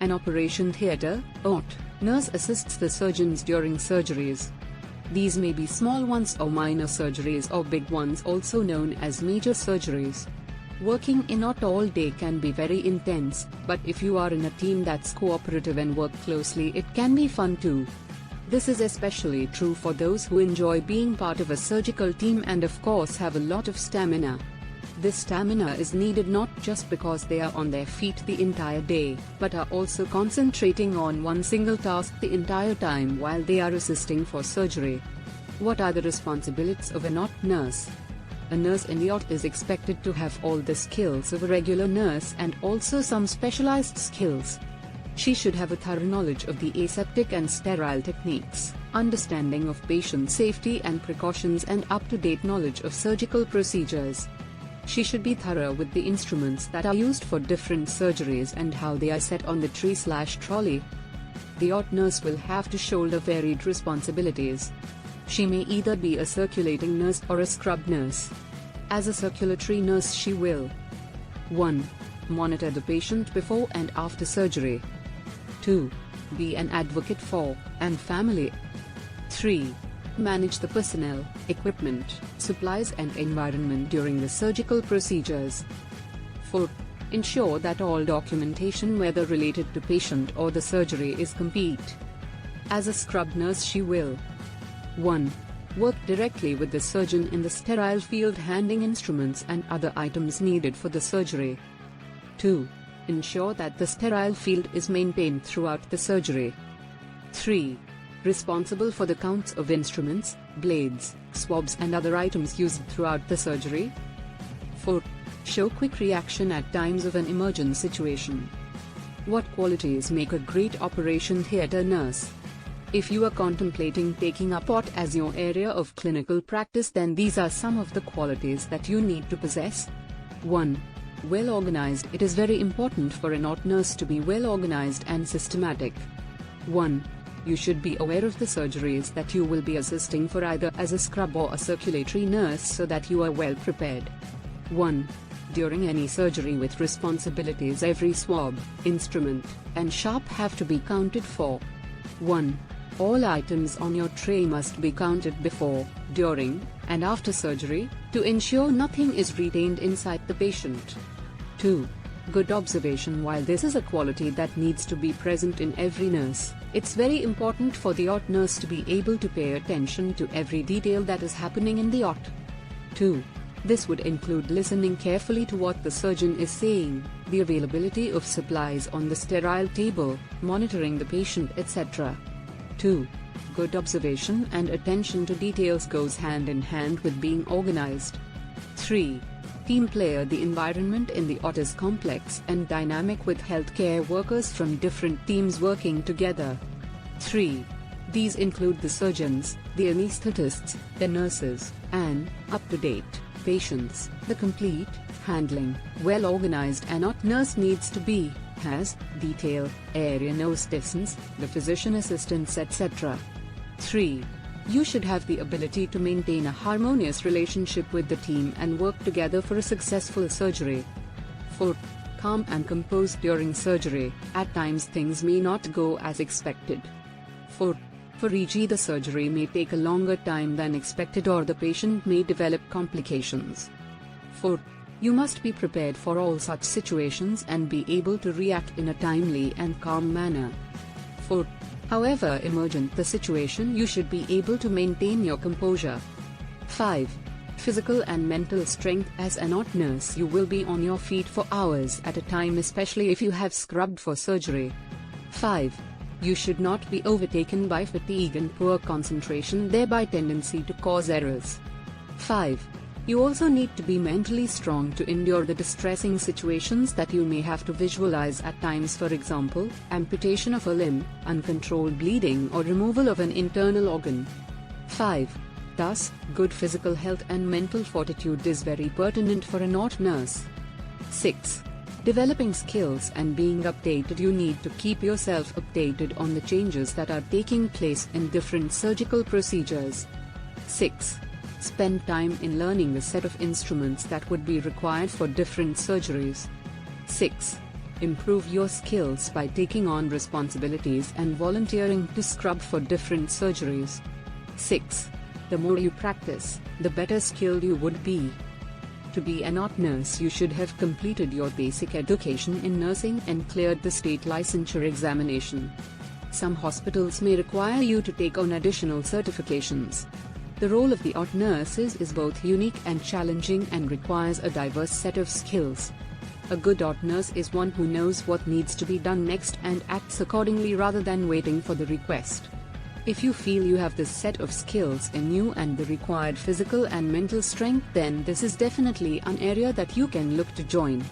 An operation theatre, OT, nurse assists the surgeons during surgeries. These may be small ones or minor surgeries or big ones, also known as major surgeries. Working in OT all day can be very intense, but if you are in a team that's cooperative and work closely, it can be fun too. This is especially true for those who enjoy being part of a surgical team and of course have a lot of stamina. This stamina is needed not just because they are on their feet the entire day, but are also concentrating on one single task the entire time while they are assisting for surgery. What are the responsibilities of an OT nurse? A nurse in the OT is expected to have all the skills of a regular nurse and also some specialized skills. She should have a thorough knowledge of the aseptic and sterile techniques, understanding of patient safety and precautions, and up-to-date knowledge of surgical procedures. She should be thorough with the instruments that are used for different surgeries and how they are set on the tray/trolley. The OT nurse will have to shoulder varied responsibilities. She may either be a circulating nurse or a scrub nurse. As a circulatory nurse, she will 1. Monitor the patient before and after surgery. 2. Be an advocate for and family. 3. Manage the personnel, equipment, supplies and environment during the surgical procedures. 4. Ensure that all documentation, whether related to patient or the surgery, is complete. As a scrub nurse, she will 1. Work directly with the surgeon in the sterile field, handling instruments and other items needed for the surgery. 2. Ensure that the sterile field is maintained throughout the surgery. 3. Responsible for the counts of instruments, blades, swabs and other items used throughout the surgery. 4. Show quick reaction at times of an emergent situation. What qualities make a great operation theatre nurse? If you are contemplating taking up OT as your area of clinical practice, then these are some of the qualities that you need to possess. 1. Well organized. It is very important for an OT nurse to be well organized and systematic. 1. You should be aware of the surgeries that you will be assisting for, either as a scrub or a circulatory nurse, so that you are well prepared. 1. During any surgery with responsibilities, every swab, instrument, and sharp have to be counted for. 1. All items on your tray must be counted before, during, and after surgery, to ensure nothing is retained inside the patient. 2. Good observation. While this is a quality that needs to be present in every nurse, it's very important for the OT nurse to be able to pay attention to every detail that is happening in the OT. 2. This would include listening carefully to what the surgeon is saying, the availability of supplies on the sterile table, monitoring the patient, etc. 2. Good observation and attention to details goes hand in hand with being organized. 3. Team player. The environment in the OT is complex and dynamic, with healthcare workers from different teams working together. 3. These include the surgeons, the anesthetists, the nurses, and, up-to-date, patients. The complete handling. Well-organized an OT nurse needs to be, has, detail, area knows thisns, the physician assistants, etc. 3. You should have the ability to maintain a harmonious relationship with the team and work together for a successful surgery. 4. Calm and composed during surgery. At times things may not go as expected. 4. For e.g., the surgery may take a longer time than expected, or the patient may develop complications. 4. You must be prepared for all such situations and be able to react in a timely and calm manner. 4. However emergent the situation, you should be able to maintain your composure. 5. Physical and mental strength. As an OT nurse, you will be on your feet for hours at a time, especially if you have scrubbed for surgery. 5. You should not be overtaken by fatigue and poor concentration, thereby tendency to cause errors. 5. You also need to be mentally strong to endure the distressing situations that you may have to visualize at times, for example, amputation of a limb, uncontrolled bleeding, or removal of an internal organ. 5. Thus, good physical health and mental fortitude is very pertinent for an OT nurse. 6. Developing skills and being updated. You need to keep yourself updated on the changes that are taking place in different surgical procedures. 6. Spend time in learning the set of instruments that would be required for different surgeries. 6. Improve your skills by taking on responsibilities and volunteering to scrub for different surgeries. 6. The more you practice, the better skilled you would be. To be an OT nurse, you should have completed your basic education in nursing and cleared the state licensure examination. Some hospitals may require you to take on additional certifications. The role of the OT nurses is both unique and challenging and requires a diverse set of skills. A good OT nurse is one who knows what needs to be done next and acts accordingly rather than waiting for the request. If you feel you have this set of skills in you and the required physical and mental strength, then this is definitely an area that you can look to join.